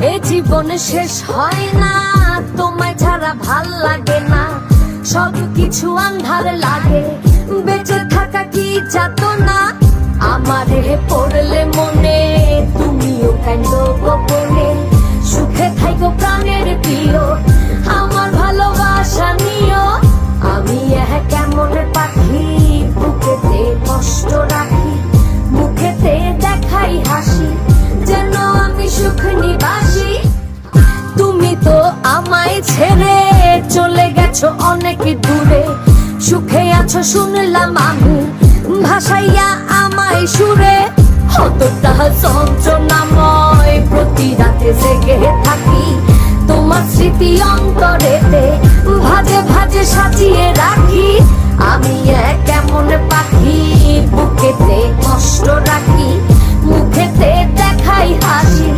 এ জীবন শেষ হয় না, তোমায় ছাড়া ভাল লাগে না, সব কিছু আন্ধার লাগে, বেঁচে থাকা কি যাতনা। আমারে পড়লে মনে তুমিও কান্দো গোপনে, সুখে থাইকো প্রাণের প্রিয়, আমার ভালোবাসা নিও। আমি কেমন পাখি, বুকেতে কষ্ট রাখি, মুখেতে দেখাই হাসি, যেন আমি সুখ নিবাসী। তুমি তো আমায় ছেড়ে চলে গেছো অনেক দূরে, সুখে আছো শুনলাম আমি, ভাসাইয়া আমায় সুরে। কতটা যন্ত্রণাময়, প্রতি রাতে জেগে থাকি, তোমার স্মৃতি অন্তরেতে ভাজে ভাজে সাজিয়ে রাখি। আমি কেমন পাখি, বুকেতে কষ্ট রাখি, মুখেতে দেখাই হাসি,